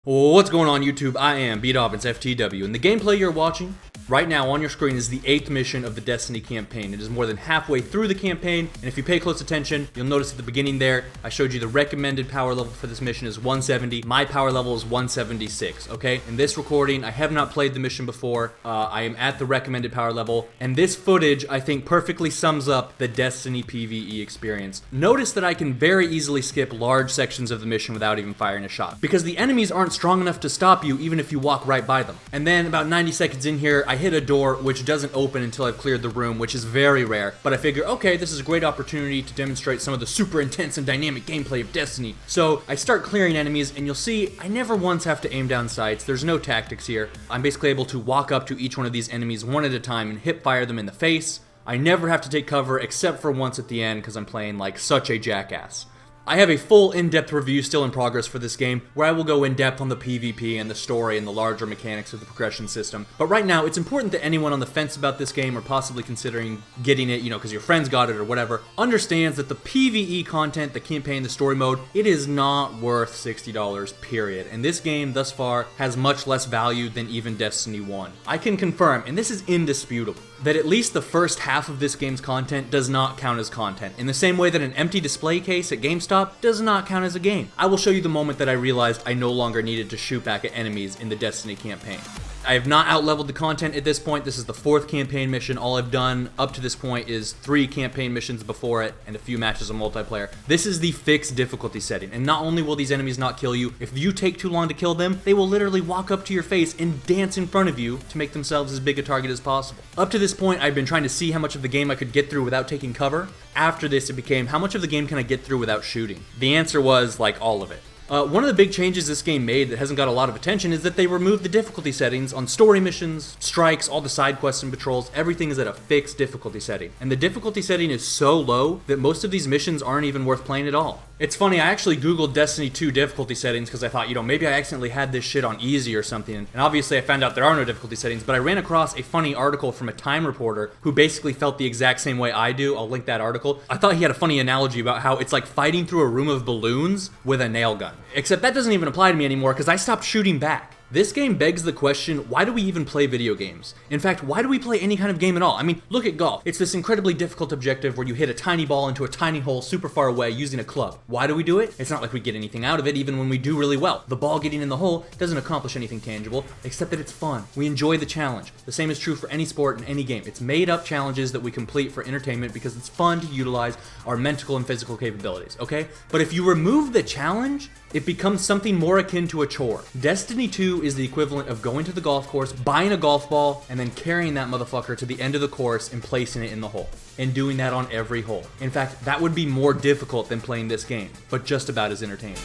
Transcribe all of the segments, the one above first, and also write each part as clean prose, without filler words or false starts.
What's going on YouTube? I am dukedobbins FTW, and the gameplay you're watching right now on your screen is the 8th mission of the Destiny campaign. It is more than halfway through the campaign, and if you pay close attention, you'll notice at the beginning there, I showed you the recommended power level for this mission is 170. My power level is 176, okay? In this recording, I have not played the mission before. I am at the recommended power level, and this footage, I think, perfectly sums up the Destiny PvE experience. Notice that I can very easily skip large sections of the mission without even firing a shot, because the enemies aren't strong enough to stop you even if you walk right by them. And then about 90 seconds in here, I hit a door which doesn't open until I've cleared the room, which is very rare. But I figure, okay, this is a great opportunity to demonstrate some of the super intense and dynamic gameplay of Destiny. So I start clearing enemies, and you'll see I never once have to aim down sights. There's no tactics here. I'm basically able to walk up to each one of these enemies one at a time and hip fire them in the face. I never have to take cover except for once at the end because I'm playing like such a jackass. I have a full in-depth review still in progress for this game, where I will go in-depth on the PvP and the story and the larger mechanics of the progression system. But right now, it's important that anyone on the fence about this game or possibly considering getting it, because your friends got it or whatever, understands that the PvE content, the campaign, the story mode, it is not worth $60, period. And this game, thus far, has much less value than even Destiny 1. I can confirm, and this is indisputable, that at least the first half of this game's content does not count as content, in the same way that an empty display case at GameStop does not count as a game. I will show you the moment that I realized I no longer needed to shoot back at enemies in the Destiny campaign. I have not outleveled the content at this point. This is the 4th campaign mission. All I've done up to this point is 3 campaign missions before it and a few matches of multiplayer. This is the fixed difficulty setting, and not only will these enemies not kill you, if you take too long to kill them, they will literally walk up to your face and dance in front of you to make themselves as big a target as possible. Up to this point, I've been trying to see how much of the game I could get through without taking cover. After this, it became, how much of the game can I get through without shooting? The answer was, like, all of it. One of the big changes this game made that hasn't got a lot of attention is that they removed the difficulty settings on story missions, strikes, all the side quests and patrols. Everything is at a fixed difficulty setting. And the difficulty setting is so low that most of these missions aren't even worth playing at all. It's funny, I actually Googled Destiny 2 difficulty settings because I thought, maybe I accidentally had this shit on easy or something. And obviously I found out there are no difficulty settings, but I ran across a funny article from a Time reporter who basically felt the exact same way I do. I'll link that article. I thought he had a funny analogy about how it's like fighting through a room of balloons with a nail gun. Except that doesn't even apply to me anymore because I stopped shooting back. This game begs the question, why do we even play video games? In fact, why do we play any kind of game at all? I mean, look at golf. It's this incredibly difficult objective where you hit a tiny ball into a tiny hole super far away using a club. Why do we do it? It's not like we get anything out of it, even when we do really well. The ball getting in the hole doesn't accomplish anything tangible, except that it's fun. We enjoy the challenge. The same is true for any sport and any game. It's made up challenges that we complete for entertainment because it's fun to utilize our mental and physical capabilities, okay? But if you remove the challenge, it becomes something more akin to a chore. Destiny 2 is the equivalent of going to the golf course, buying a golf ball, and then carrying that motherfucker to the end of the course and placing it in the hole. And doing that on every hole. In fact, that would be more difficult than playing this game, but just about as entertaining.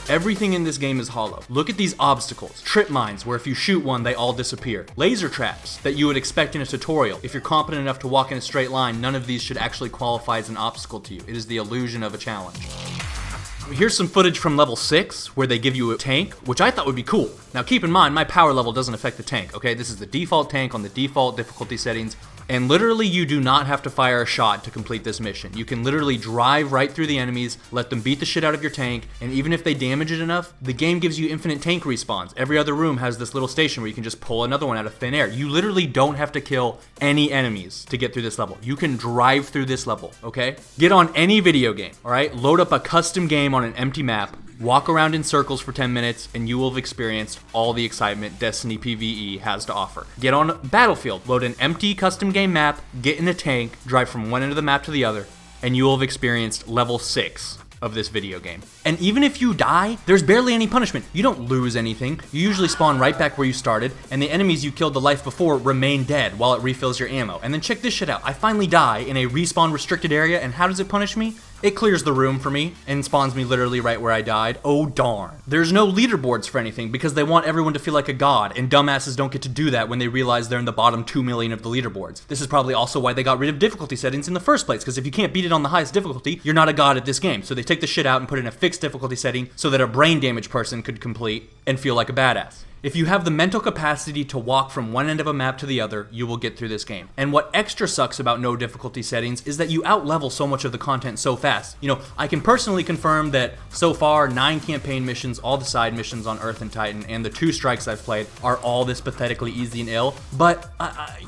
Everything in this game is hollow. Look at these obstacles. Trip mines, where if you shoot one, they all disappear. Laser traps, that you would expect in a tutorial. If you're competent enough to walk in a straight line, none of these should actually qualify as an obstacle to you. It is the illusion of a challenge. Here's some footage from level 6 where they give you a tank, which I thought would be cool. Now keep in mind, my power level doesn't affect the tank, okay? This is the default tank on the default difficulty settings. And literally, you do not have to fire a shot to complete this mission. You can literally drive right through the enemies, let them beat the shit out of your tank, and even if they damage it enough, the game gives you infinite tank respawns. Every other room has this little station where you can just pull another one out of thin air. You literally don't have to kill any enemies to get through this level. You can drive through this level, okay? Get on any video game, all right? Load up a custom game on an empty map, walk around in circles for 10 minutes, and you will have experienced all the excitement Destiny PvE has to offer. Get on Battlefield, load an empty custom game map, get in a tank, drive from one end of the map to the other, and you will have experienced level 6 of this video game. And even if you die, there's barely any punishment. You don't lose anything. You usually spawn right back where you started, and the enemies you killed the life before remain dead while it refills your ammo. And then check this shit out. I finally die in a respawn restricted area, and how does it punish me? It clears the room for me and spawns me literally right where I died. Oh darn. There's no leaderboards for anything because they want everyone to feel like a god, and dumbasses don't get to do that when they realize they're in the bottom 2 million of the leaderboards. This is probably also why they got rid of difficulty settings in the first place, because if you can't beat it on the highest difficulty, you're not a god at this game. So they take the shit out and put in a fixed difficulty setting so that a brain damaged person could complete and feel like a badass. If you have the mental capacity to walk from one end of a map to the other, you will get through this game. And what extra sucks about no difficulty settings is that you out-level so much of the content so fast. You know, I can personally confirm that so far, 9 campaign missions, all the side missions on Earth and Titan, and the 2 strikes I've played are all this pathetically easy and ill. But,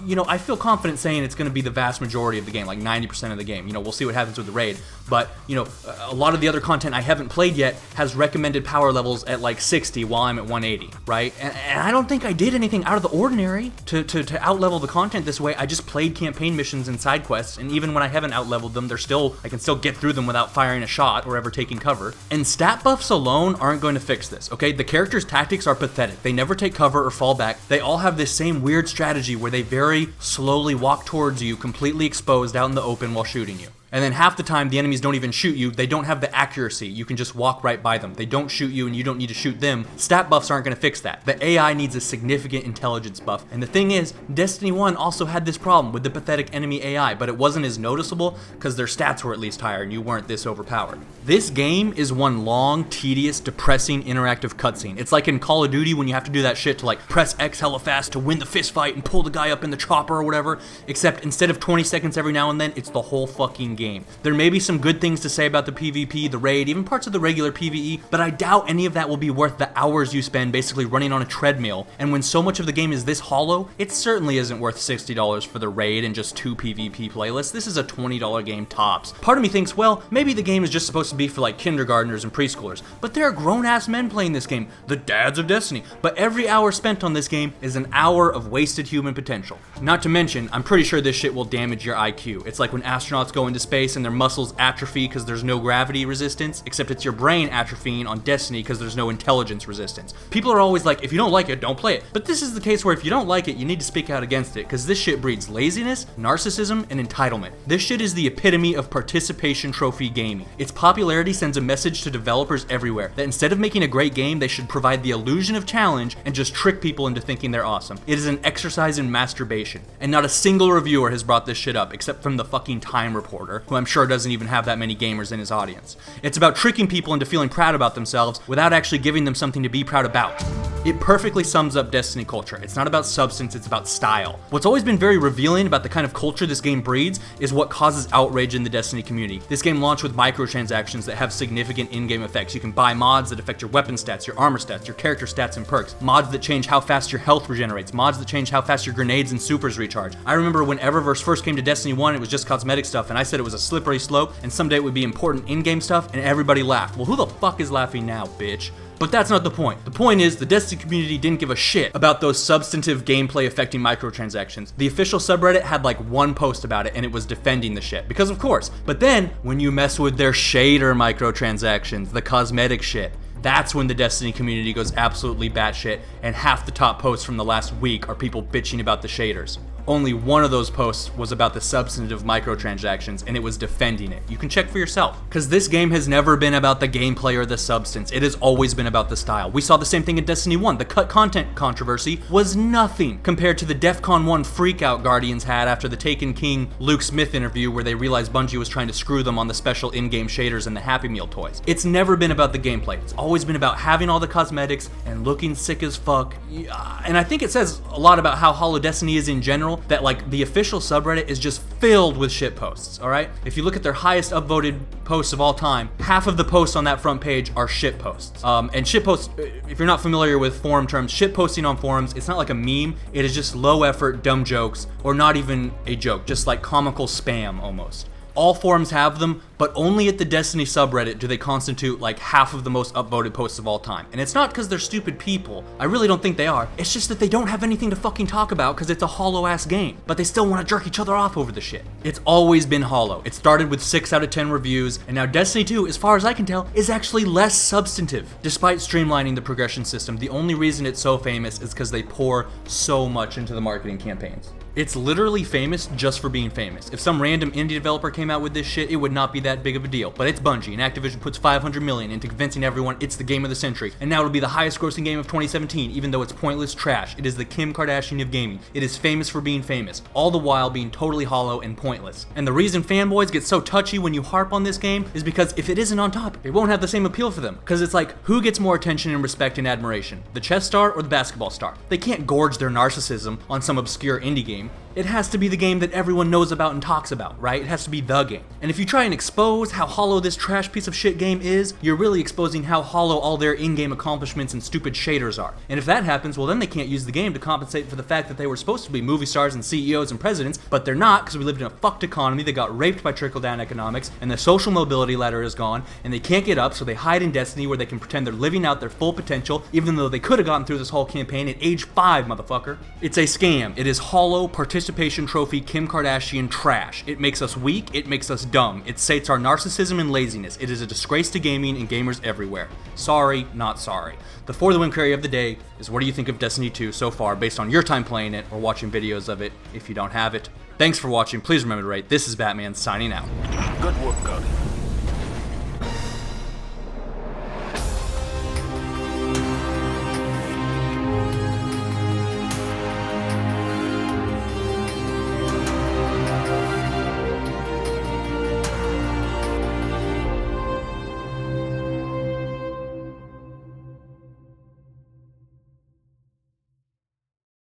you know, I feel confident saying it's going to be the vast majority of the game, like 90% of the game. You know, we'll see what happens with the raid. But, you know, a lot of the other content I haven't played yet has recommended power levels at like 60 while I'm at 180, right? And I don't think I did anything out of the ordinary to out-level the content this way. I just played campaign missions and side quests, and even when I haven't out-leveled them, I can still get through them without firing a shot or ever taking cover. And stat buffs alone aren't going to fix this, okay? The characters' tactics are pathetic. They never take cover or fall back. They all have this same weird strategy where they very slowly walk towards you, completely exposed out in the open while shooting you. And then half the time, the enemies don't even shoot you. They don't have the accuracy. You can just walk right by them. They don't shoot you, and you don't need to shoot them. Stat buffs aren't going to fix that. The AI needs a significant intelligence buff. And the thing is, Destiny 1 also had this problem with the pathetic enemy AI, but it wasn't as noticeable because their stats were at least higher and you weren't this overpowered. This game is one long, tedious, depressing, interactive cutscene. It's like in Call of Duty when you have to do that shit to like press X hella fast to win the fist fight and pull the guy up in the chopper or whatever, except instead of 20 seconds every now and then, it's the whole fucking game. There may be some good things to say about the PvP, the raid, even parts of the regular PvE, but I doubt any of that will be worth the hours you spend basically running on a treadmill. And when so much of the game is this hollow, it certainly isn't worth $60 for the raid and just 2 PvP playlists. This is a $20 game tops. Part of me thinks, well, maybe the game is just supposed to be for like kindergartners and preschoolers, but there are grown-ass men playing this game, the dads of Destiny. But every hour spent on this game is an hour of wasted human potential. Not to mention, I'm pretty sure this shit will damage your IQ. It's like when astronauts go into space and their muscles atrophy because there's no gravity resistance, except it's your brain atrophying on Destiny because there's no intelligence resistance. People are always like, if you don't like it, don't play it. But this is the case where if you don't like it, you need to speak out against it, because this shit breeds laziness, narcissism, and entitlement. This shit is the epitome of participation trophy gaming. Its popularity sends a message to developers everywhere that instead of making a great game, they should provide the illusion of challenge and just trick people into thinking they're awesome. It is an exercise in masturbation. And not a single reviewer has brought this shit up, except from the fucking Time Reporter, who I'm sure doesn't even have that many gamers in his audience. It's about tricking people into feeling proud about themselves without actually giving them something to be proud about. It perfectly sums up Destiny culture. It's not about substance, it's about style. What's always been very revealing about the kind of culture this game breeds is what causes outrage in the Destiny community. This game launched with microtransactions that have significant in-game effects. You can buy mods that affect your weapon stats, your armor stats, your character stats and perks, mods that change how fast your health regenerates, mods that change how fast your grenades and supers recharge. I remember when Eververse first came to Destiny 1, it was just cosmetic stuff, and I said it was a slippery slope, and someday it would be important in-game stuff, and everybody laughed. Well, who the fuck is laughing now, bitch? But that's not the point. The point is, the Destiny community didn't give a shit about those substantive gameplay affecting microtransactions. The official subreddit had like one post about it, and it was defending the shit, because of course. But then, when you mess with their shader microtransactions, the cosmetic shit, that's when the Destiny community goes absolutely batshit, and half the top posts from the last week are people bitching about the shaders. Only one of those posts was about the substantive microtransactions, and it was defending it. You can check for yourself. Because this game has never been about the gameplay or the substance. It has always been about the style. We saw the same thing in Destiny 1. The cut content controversy was nothing compared to the DEF CON 1 freakout Guardians had after the Taken King Luke Smith interview where they realized Bungie was trying to screw them on the special in-game shaders and the Happy Meal toys. It's never been about the gameplay. It's always been about having all the cosmetics and looking sick as fuck. And I think it says a lot about how Hollow Destiny is in general, that like the official subreddit is just filled with shit posts, all right? If you look at their highest upvoted posts of all time, half of the posts on that front page are shit posts. And shit posts, if you're not familiar with forum terms, shit posting on forums, it's not like a meme, it is just low effort, dumb jokes, or not even a joke, just like comical spam almost. All forums have them, but only at the Destiny subreddit do they constitute like half of the most upvoted posts of all time. And it's not because they're stupid people. I really don't think they are. It's just that they don't have anything to fucking talk about because it's a hollow-ass game. But they still want to jerk each other off over the shit. It's always been hollow. It started with 6 out of 10 reviews, and now Destiny 2, as far as I can tell, is actually less substantive. Despite streamlining the progression system, the only reason it's so famous is because they pour so much into the marketing campaigns. It's literally famous just for being famous. If some random indie developer came out with this shit, it would not be that big of a deal. But it's Bungie, and Activision puts $500 million into convincing everyone it's the game of the century, and now it'll be the highest grossing game of 2017, even though it's pointless trash. It is the Kim Kardashian of gaming. It is famous for being famous, all the while being totally hollow and pointless. And the reason fanboys get so touchy when you harp on this game is because if it isn't on top, it won't have the same appeal for them. Because it's like, who gets more attention and respect and admiration? The chess star or the basketball star? They can't gorge their narcissism on some obscure indie game. It has to be the game that everyone knows about and talks about, right? It has to be the game. And if you try and expose how hollow this trash piece of shit game is, you're really exposing how hollow all their in-game accomplishments and stupid shaders are. And if that happens, well then they can't use the game to compensate for the fact that they were supposed to be movie stars and CEOs and presidents, but they're not because we lived in a fucked economy that got raped by trickle-down economics, and the social mobility ladder is gone, and they can't get up, so they hide in Destiny where they can pretend they're living out their full potential, even though they could have gotten through this whole campaign at age 5, motherfucker. It's a scam. It is hollow participation trophy Kim Kardashian trash. It makes us weak, it makes us dumb. It sates our narcissism and laziness. It is a disgrace to gaming and gamers everywhere. Sorry, not sorry. The For the Win query of the day is, what do you think of Destiny 2 so far based on your time playing it or watching videos of it if you don't have it? Thanks for watching. Please remember to rate. This is Batman signing out. Good work, Cody.